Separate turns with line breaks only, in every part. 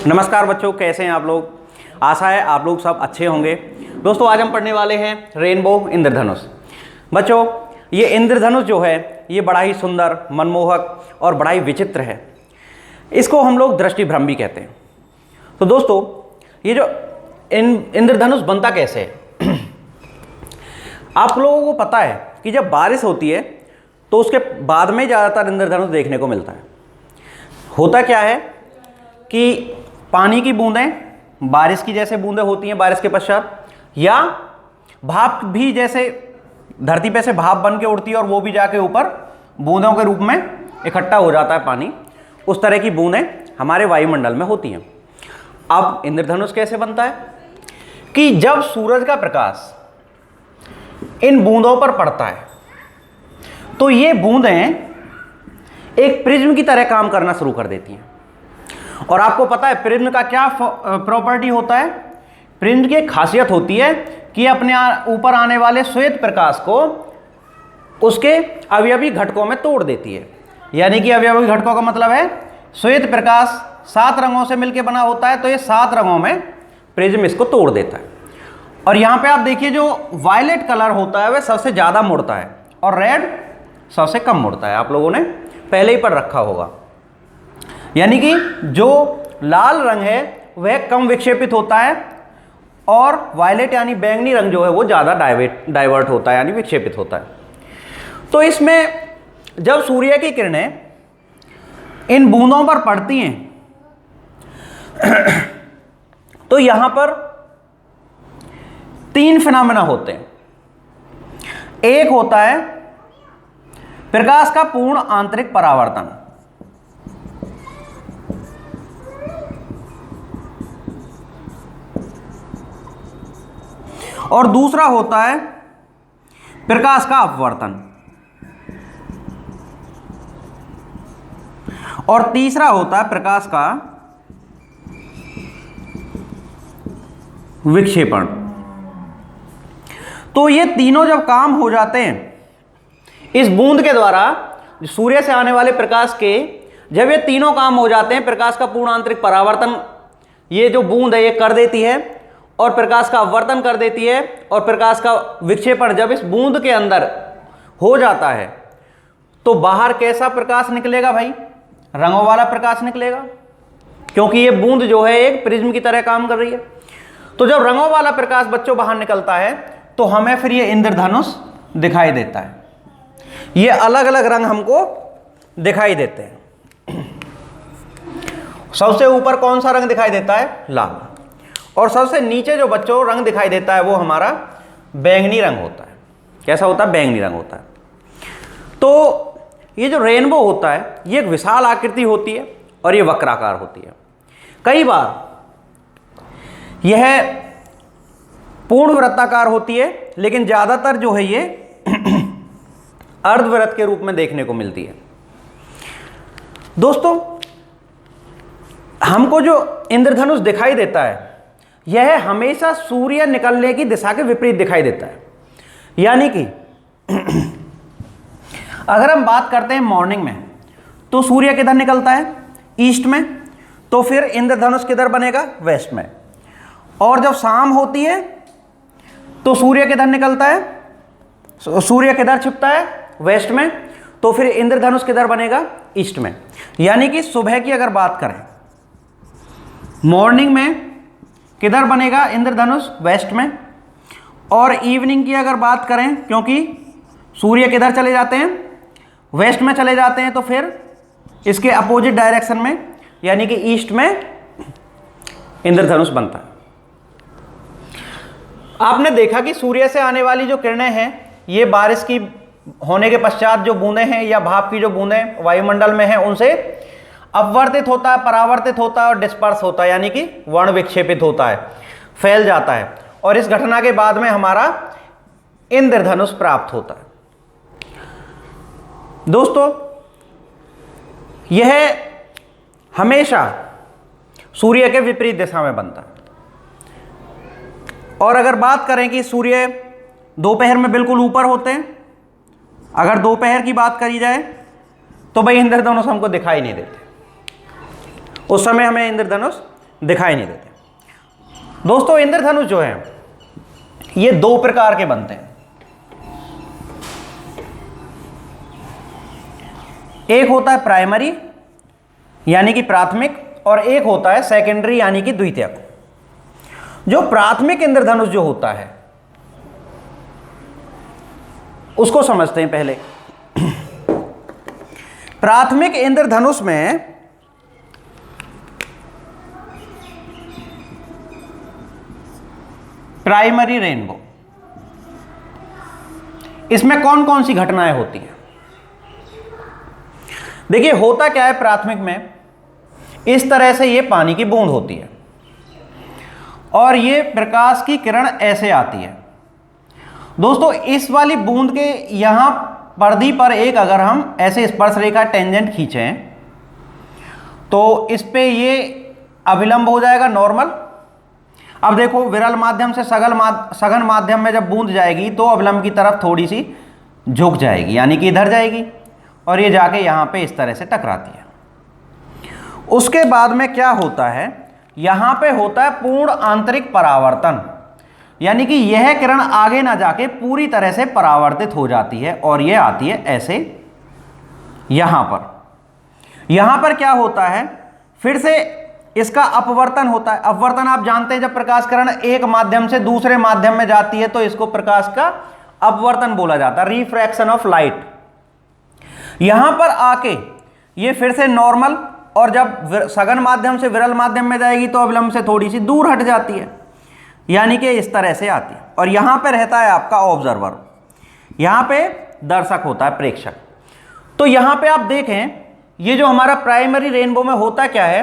नमस्कार बच्चों, कैसे हैं आप लोग। आशा है आप लोग सब अच्छे होंगे। दोस्तों आज हम पढ़ने वाले हैं रेनबो इंद्रधनुष। बच्चों ये इंद्रधनुष जो है ये बड़ा ही सुंदर, मनमोहक और बड़ा ही विचित्र है। इसको हम लोग दृष्टि भ्रम भी कहते हैं। तो दोस्तों ये जो इंद्रधनुष बनता कैसे है आप लोगों को पता है कि जब बारिश होती है तो उसके बाद में ज़्यादातर इंद्रधनुष देखने को मिलता है। होता क्या है कि पानी की बूंदें बारिश की जैसे बूंदें होती हैं बारिश के पश्चात, या भाप भी जैसे धरती पे से भाप बन के उड़ती है और वो भी जाके ऊपर बूंदों के रूप में इकट्ठा हो जाता है पानी, उस तरह की बूंदें हमारे वायुमंडल में होती हैं। अब इंद्रधनुष कैसे बनता है कि जब सूरज का प्रकाश इन बूंदों पर पड़ता है तो ये बूंदें एक प्रिज्म की तरह काम करना शुरू कर देती हैं। और आपको पता है प्रिज्म का क्या प्रॉपर्टी होता है। प्रिज्म की एक खासियत होती है कि अपने ऊपर आने वाले श्वेत प्रकाश को उसके अवयवी घटकों में तोड़ देती है। यानी कि अवयवी घटकों का मतलब है श्वेत प्रकाश 7 रंगों से मिलकर बना होता है, तो ये 7 रंगों में प्रिज्म इसको तोड़ देता है। और यहाँ पे आप देखिए जो वायलेट कलर होता है वह सबसे ज़्यादा मुड़ता है और रेड सबसे कम मुड़ता है। आप लोगों ने पहले ही पढ़ रखा होगा। यानी कि जो लाल रंग है वह कम विक्षेपित होता है और वायलेट यानी बैंगनी रंग जो है वो ज़्यादा डाइवर्ट होता है यानी विक्षेपित होता है। तो इसमें जब सूर्य की किरणें इन बूंदों पर पड़ती हैं तो यहां पर 3 फिनोमेना होते हैं। एक होता है प्रकाश का पूर्ण आंतरिक परावर्तन, और दूसरा होता है प्रकाश का अपवर्तन, और तीसरा होता है प्रकाश का विक्षेपण। तो ये तीनों जब काम हो जाते हैं इस बूंद के द्वारा, सूर्य से आने वाले प्रकाश के जब ये तीनों काम हो जाते हैं, प्रकाश का पूर्ण आंतरिक परावर्तन ये जो बूंद है ये कर देती है, और प्रकाश का अपवर्तन कर देती है, और प्रकाश का विक्षेपण जब इस बूंद के अंदर हो जाता है तो बाहर कैसा प्रकाश निकलेगा भाई? रंगों वाला प्रकाश निकलेगा, क्योंकि ये बूंद जो है एक प्रिज्म की तरह काम कर रही है। तो जब रंगों वाला प्रकाश बच्चों बाहर निकलता है तो हमें फिर ये इंद्रधनुष दिखाई देता है। ये अलग अलग रंग हमको दिखाई देते हैं। सबसे ऊपर कौन सा रंग दिखाई देता है? लाल। और सबसे नीचे जो बच्चों रंग दिखाई देता है वो हमारा बैंगनी रंग होता है। कैसा होता है? बैंगनी रंग होता है। तो ये जो रेनबो होता है ये एक विशाल आकृति होती है और ये वक्राकार होती है। कई बार यह पूर्ण वृत्ताकार होती है, लेकिन ज़्यादातर जो है ये अर्धवृत्त के रूप में देखने को मिलती है। दोस्तों हमको जो इंद्रधनुष दिखाई देता है यह हमेशा सूर्य निकलने की दिशा के विपरीत दिखाई देता है। यानी कि अगर हम बात करते हैं मॉर्निंग में तो सूर्य किधर निकलता है? ईस्ट में। तो फिर इंद्रधनुष किधर बनेगा? वेस्ट में। और जब शाम होती है तो सूर्य किधर निकलता है? सूर्य किधर छिपता है? वेस्ट में। तो फिर इंद्रधनुष किधर बनेगा? ईस्ट में। यानी कि सुबह की अगर बात करें मॉर्निंग में किधर बनेगा इंद्रधनुष? वेस्ट में। और इवनिंग की अगर बात करें, क्योंकि सूर्य किधर चले जाते हैं? वेस्ट में चले जाते हैं, तो फिर इसके अपोजिट डायरेक्शन में यानी कि ईस्ट में इंद्रधनुष बनता है। आपने देखा कि सूर्य से आने वाली जो किरणें हैं ये बारिश की होने के पश्चात जो बूंदें हैं या भाप की जो बूंदें वायुमंडल में हैं उनसे अपवर्तित होता है, परावर्तित होता है और डिस्पर्स होता है, यानी कि वर्ण विक्षेपित होता है, फैल जाता है। और इस घटना के बाद में हमारा इंद्रधनुष प्राप्त होता है। दोस्तों यह हमेशा सूर्य के विपरीत दिशा में बनता है। और अगर बात करें कि सूर्य दोपहर में बिल्कुल ऊपर होते हैं, अगर दोपहर की बात करी जाए तो भाई इंद्रधनुष हमको दिखाई नहीं देते। उस समय हमें इंद्रधनुष दिखाई नहीं देते। दोस्तों इंद्रधनुष जो है ये दो प्रकार के बनते हैं। एक होता है प्राइमरी यानी कि प्राथमिक, और एक होता है सेकेंडरी यानी कि द्वितीयक। जो प्राथमिक इंद्रधनुष जो होता है उसको समझते हैं पहले। प्राथमिक इंद्रधनुष में प्राइमरी रेनबो, इसमें कौन कौन सी घटनाएं होती हैं? देखिए होता क्या है, प्राथमिक में इस तरह से ये पानी की बूंद होती है और ये प्रकाश की किरण ऐसे आती है। दोस्तों इस वाली बूंद के यहां परिधि पर एक अगर हम ऐसे स्पर्श रेखा टेंजेंट खींचें तो इस पे ये अभिलंब हो जाएगा नॉर्मल। अब देखो विरल माध्यम से सघन माध्यम में जब बूंद जाएगी तो अभिलंब की तरफ थोड़ी सी झुक जाएगी, यानी कि इधर जाएगी और ये जाके यहां पे इस तरह से टकराती है। उसके बाद में क्या होता है, यहां पे होता है पूर्ण आंतरिक परावर्तन, यानी कि यह किरण आगे ना जाके पूरी तरह से परावर्तित हो जाती है और यह आती है ऐसे यहां पर। यहां पर क्या होता है, फिर से इसका अपवर्तन होता है। अपवर्तन आप जानते हैं, जब प्रकाश किरण एक माध्यम से दूसरे माध्यम में जाती है तो इसको प्रकाश का अपवर्तन बोला जाता है, रिफ्रैक्शन ऑफ लाइट। यहां पर आके ये फिर से नॉर्मल, और जब सघन माध्यम से विरल माध्यम में जाएगी तो अभिलंब से थोड़ी सी दूर हट जाती है, यानी कि इस तरह से आती है। और यहां पे रहता है आपका ऑब्जर्वर, यहां पे दर्शक होता है, प्रेक्षक। तो यहां पे आप देखें ये जो हमारा प्राइमरी रेनबो में होता क्या है,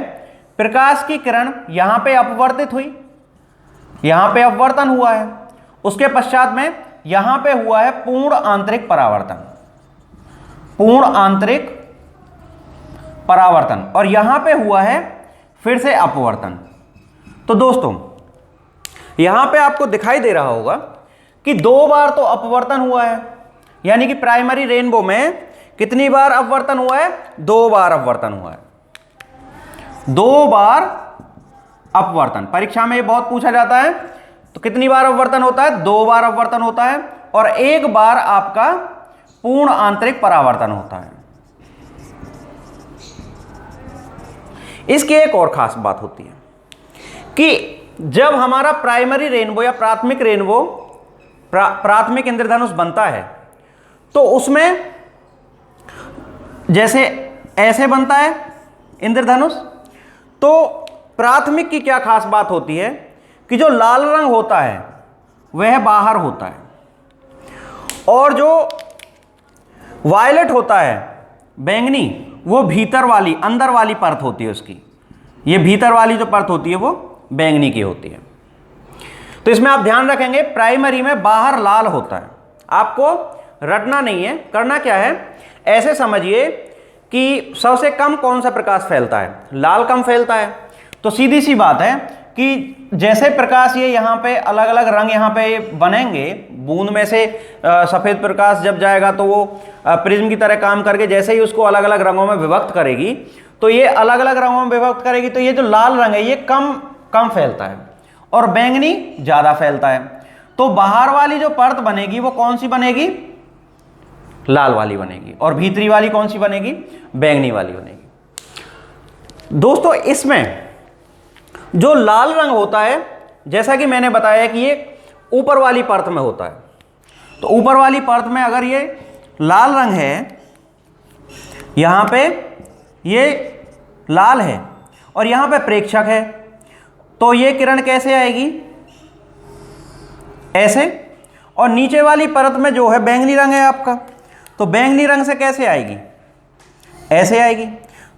प्रकाश की किरण यहां पे अपवर्तित हुई, यहां पे अपवर्तन हुआ है, उसके पश्चात में यहां पे हुआ है पूर्ण आंतरिक परावर्तन, पूर्ण आंतरिक परावर्तन, और यहां पे हुआ है फिर से अपवर्तन। तो दोस्तों यहां पे आपको दिखाई दे रहा होगा कि दो बार तो अपवर्तन हुआ है, यानी कि प्राइमरी रेनबो में कितनी बार अपवर्तन हुआ है, दो बार अपवर्तन हुआ है, दो बार अपवर्तन। परीक्षा में ये बहुत पूछा जाता है, तो कितनी बार अपवर्तन होता है, दो बार अपवर्तन होता है, और एक बार आपका पूर्ण आंतरिक परावर्तन होता है। इसकी एक और खास बात होती है कि जब हमारा प्राइमरी रेनबो या प्राथमिक रेनबो प्राथमिक इंद्रधनुष बनता है तो उसमें जैसे ऐसे बनता है इंद्रधनुष, तो प्राथमिक की क्या खास बात होती है कि जो लाल रंग होता है वह बाहर होता है, और जो वायलेट होता है बैंगनी, वो भीतर वाली अंदर वाली परत होती है उसकी। ये भीतर वाली जो परत होती है वो बैंगनी की होती है। तो इसमें आप ध्यान रखेंगे प्राइमरी में बाहर लाल होता है, आपको रटना नहीं है, करना क्या है, ऐसे समझिए कि सबसे कम कौन सा प्रकाश फैलता है, लाल कम फैलता है। तो सीधी सी बात है कि जैसे प्रकाश ये यहाँ पे अलग अलग रंग यहाँ पे बनेंगे, बूंद में से सफ़ेद प्रकाश जब जाएगा तो वो प्रिज्म की तरह काम करके जैसे ही उसको अलग अलग रंगों में विभक्त करेगी, तो ये अलग अलग रंगों में विभक्त करेगी, तो ये जो लाल रंग है ये कम फैलता है और बैंगनी ज़्यादा फैलता है। तो बाहर वाली जो परत बनेगी वो कौन सी बनेगी, लाल वाली बनेगी, और भीतरी वाली कौन सी बनेगी, बैंगनी वाली बनेगी। दोस्तों इसमें जो लाल रंग होता है, जैसा कि मैंने बताया कि ये ऊपर वाली परत में होता है, तो ऊपर वाली परत में अगर ये लाल रंग है, यहां पे ये लाल है और यहां पे प्रेक्षक है, तो ये किरण कैसे आएगी, ऐसे, और नीचे वाली परत में जो है बैंगनी रंग है आपका, तो बैंगनी रंग से कैसे आएगी, ऐसे आएगी।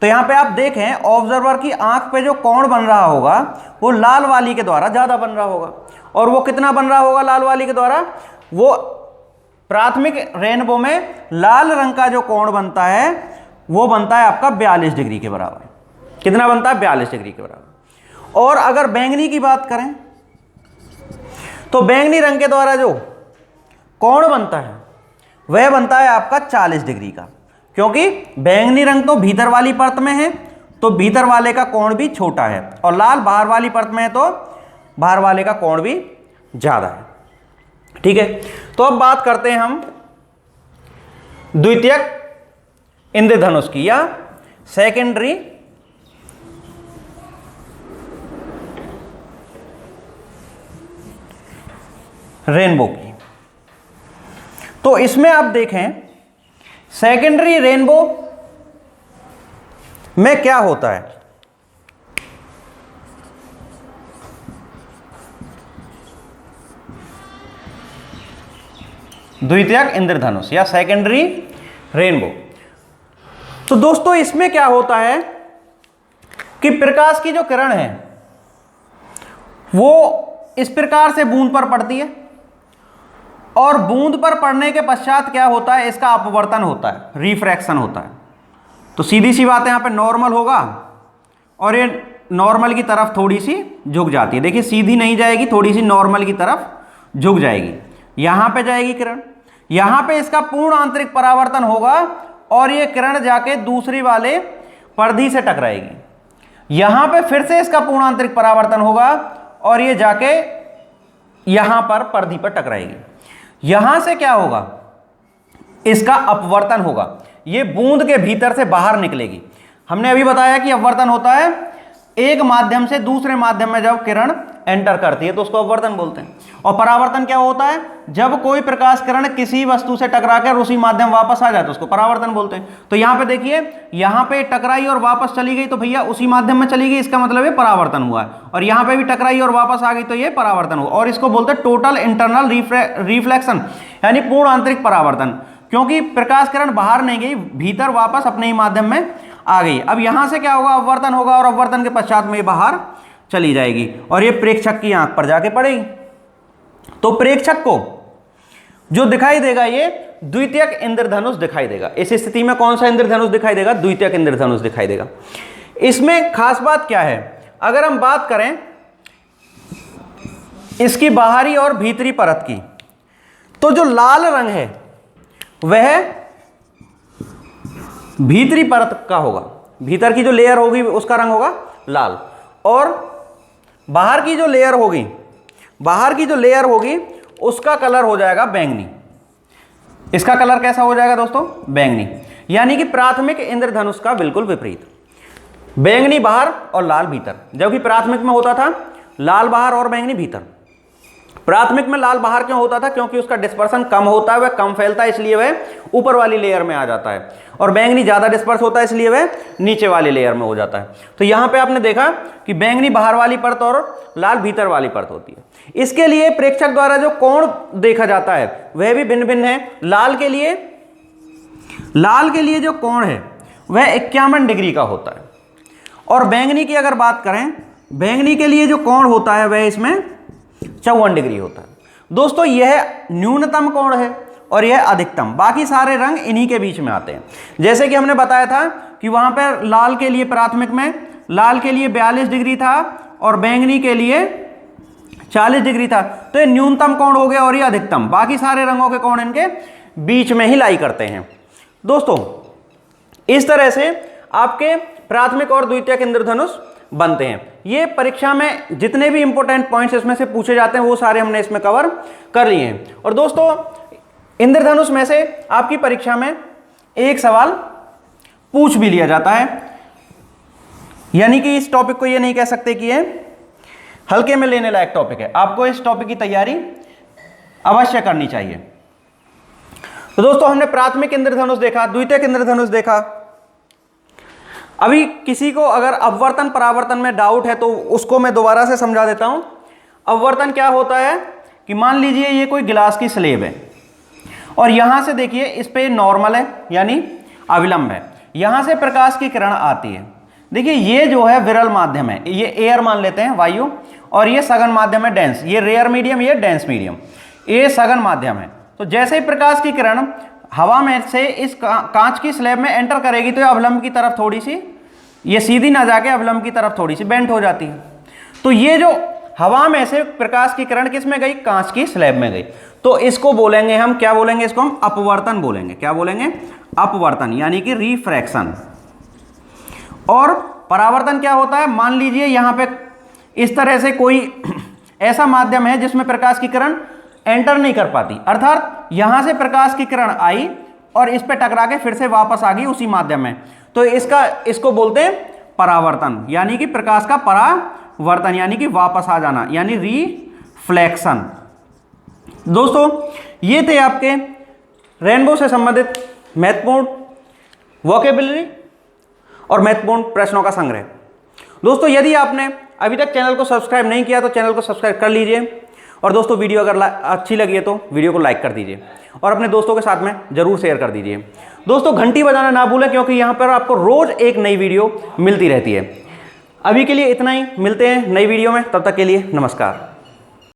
तो यहां पे आप देखें ऑब्जर्वर की आंख पे जो कोण बन रहा होगा वो लाल वाली के द्वारा ज्यादा बन रहा होगा, और वो कितना बन रहा होगा लाल वाली के द्वारा, वो प्राथमिक रेनबो में लाल रंग का जो कोण बनता है वो बनता है आपका 42 डिग्री के बराबर। कितना बनता है, 42 डिग्री के बराबर। और अगर बैंगनी की बात करें तो बैंगनी रंग के द्वारा जो कोण बनता है वह बनता है आपका 40 डिग्री का, क्योंकि बैंगनी रंग तो भीतर वाली परत में है, तो भीतर वाले का कोण भी छोटा है, और लाल बाहर वाली परत में है तो बाहर वाले का कोण भी ज्यादा है। ठीक है, तो अब बात करते हैं हम द्वितीयक इंद्रधनुष की या सेकेंडरी रेनबो की। तो इसमें आप देखें सेकेंडरी रेनबो में क्या होता है, द्वितीयक इंद्रधनुष या सेकेंडरी रेनबो। तो दोस्तों इसमें क्या होता है कि प्रकाश की जो किरण है वो इस प्रकार से बूंद पर पड़ती है, और बूंद पर पड़ने के पश्चात क्या होता है, इसका अपवर्तन होता है, रिफ्रैक्शन होता है। तो सीधी सी बात है, यहां पे नॉर्मल होगा और ये नॉर्मल की तरफ थोड़ी सी झुक जाती है। देखिए सीधी नहीं जाएगी, थोड़ी सी नॉर्मल की तरफ झुक जाएगी, यहां पे जाएगी किरण, यहां पे इसका पूर्ण आंतरिक परावर्तन होगा और ये किरण जाके दूसरी वाले परिधि से टकराएगी। यहां पे फिर से इसका पूर्ण आंतरिक परावर्तन होगा और ये जाके यहां पर परिधि पर टकराएगी। यहां से क्या होगा, इसका अपवर्तन होगा, ये बूंद के भीतर से बाहर निकलेगी। हमने अभी बताया कि अपवर्तन होता है एक माध्यम से दूसरे माध्यम में जब किरण एंटर करती है तो उसको अपवर्तन बोलते हैं। और परावर्तन क्या होता है, जब कोई प्रकाश किरण किसी वस्तु से टकराकर उसी माध्यम वापस आ जाए तो उसको परावर्तन बोलते हैं। तो यहां पे देखिए, यहां पे टकराई और वापस चली गई तो भैया उसी माध्यम में चली गई, इसका मतलब है परावर्तन हुआ है। और यहां पे भी टकराई और वापस आ गई तो ये परावर्तन हुआ, और इसको बोलते हैं टोटल इंटरनल रिफ्लेक्शन, यानी पूर्ण आंतरिक परावर्तन, क्योंकि प्रकाश किरण बाहर नहीं गई, भीतर वापस अपने ही माध्यम में आ गई। अब यहां से क्या होगा, अपवर्तन होगा, और अपवर्तन के पश्चात में बाहर चली जाएगी और ये प्रेक्षक की आंख पर जाके पड़ेगी। तो प्रेक्षक को जो दिखाई देगा ये द्वितीयक इंद्रधनुष दिखाई देगा। इस स्थिति में कौन सा इंद्रधनुष दिखाई देगा, द्वितीयक इंद्रधनुष दिखाई देगा। इसमें खास बात क्या है, अगर हम बात करें इसकी बाहरी और भीतरी परत की, तो जो लाल रंग है वह भीतरी परत का होगा, भीतर की जो लेयर होगी उसका रंग होगा लाल, और बाहर की जो लेयर होगी, बाहर की जो लेयर होगी उसका कलर हो जाएगा बैंगनी। इसका कलर कैसा हो जाएगा दोस्तों, बैंगनी, यानी कि प्राथमिक इंद्रधनुष का बिल्कुल विपरीत, बैंगनी बाहर और लाल भीतर। जबकि प्राथमिक में होता था लाल बाहर और बैंगनी भीतर। प्राथमिक में लाल बाहर क्यों होता था, क्योंकि उसका डिस्पर्सन कम होता है, वह कम फैलता है, इसलिए वह ऊपर वाली लेयर में आ जाता है, और बैंगनी ज्यादा डिस्पर्स होता है इसलिए वह नीचे वाली लेयर में हो जाता है। तो यहां पे आपने देखा कि बैंगनी बाहर वाली परत और लाल भीतर वाली परत होती है। इसके लिए प्रेक्षक द्वारा जो कोण देखा जाता है वह भी भिन्न भिन्न है। लाल के लिए जो कोण है वह 51 डिग्री का होता है, और बैंगनी की अगर बात करें, बैंगनी के लिए जो कोण होता है वह इसमें 54 डिग्री होता है। दोस्तों यह न्यूनतम कोण है और यह अधिकतम, बाकी सारे रंग इन्हीं के बीच में आते हैं। जैसे कि हमने बताया था कि वहां पर लाल के लिए प्राथमिक में लाल के लिए 42 डिग्री था और बैंगनी के लिए 40 डिग्री था, तो ये न्यूनतम कोण हो गया और ये अधिकतम, बाकी सारे रंगों के कोण इनके बीच में ही लाई करते हैं। दोस्तों इस तरह से आपके प्राथमिक और द्वितीयक इंद्रधनुष बनते हैं। ये परीक्षा में जितने भी इंपॉर्टेंट पॉइंट्स इसमें से पूछे जाते हैं वो सारे हमने इसमें कवर कर लिए हैं। और दोस्तों इंद्रधनुष में से आपकी परीक्षा में एक सवाल पूछ भी लिया जाता है, यानी कि इस टॉपिक को ये नहीं कह सकते कि ये हल्के में लेने लायक टॉपिक है, आपको इस टॉपिक की तैयारी अवश्य करनी चाहिए। तो दोस्तों हमने प्राथमिक इंद्रधनुष देखा, द्वितीयक इंद्रधनुष देखा। अभी किसी को अगर अपवर्तन परावर्तन में डाउट है तो उसको मैं दोबारा से समझा देता हूं। अपवर्तन क्या होता है कि मान लीजिए ये कोई गिलास की स्लेब है और यहां से देखिए इस पे नॉर्मल है यानी अविलंब है, यहां से प्रकाश की किरण आती है। देखिए ये जो है विरल माध्यम है, ये एयर मान लेते हैं वायु, और ये सघन माध्यम है डेंस, ये रेयर मीडियम, ये डेंस मीडियम, ये सघन माध्यम है। तो जैसे ही प्रकाश की किरण हवा में से इस कांच की स्लैब में एंटर करेगी तो ये अवलंब की तरफ थोड़ी सी, ये सीधी ना जाके अवलंब की तरफ थोड़ी सी बेंट हो जाती है। तो ये जो हवा में से प्रकाश की किरण किस में गई, कांच की स्लैब में गई, तो इसको बोलेंगे हम, क्या बोलेंगे, इसको हम अपवर्तन बोलेंगे। क्या बोलेंगे, अपवर्तन, यानी कि रिफ्रैक्शन। और परावर्तन क्या होता है, मान लीजिए यहां पे इस तरह से कोई ऐसा माध्यम है जिसमें प्रकाश की किरण एंटर नहीं कर पाती, अर्थात यहां से प्रकाश की किरण आई और इस पे टकरा के फिर से वापस आ गई उसी माध्यम में, तो इसको बोलते हैं परावर्तन, यानी कि प्रकाश का परावर्तन यानी कि वापस आ जाना, यानी रिफ्लेक्शन। दोस्तों ये थे आपके रेनबो से संबंधित महत्वपूर्ण वोकेबुलरी और महत्वपूर्ण प्रश्नों का संग्रह। दोस्तों यदि आपने अभी तक चैनल को सब्सक्राइब नहीं किया तो चैनल को सब्सक्राइब कर लीजिए, और दोस्तों वीडियो अगर अच्छी लगी है तो वीडियो को लाइक कर दीजिए और अपने दोस्तों के साथ में जरूर शेयर कर दीजिए। दोस्तों घंटी बजाना ना भूलें, क्योंकि यहाँ पर आपको रोज एक नई वीडियो मिलती रहती है। अभी के लिए इतना ही, मिलते हैं नई वीडियो में, तब तक के लिए नमस्कार।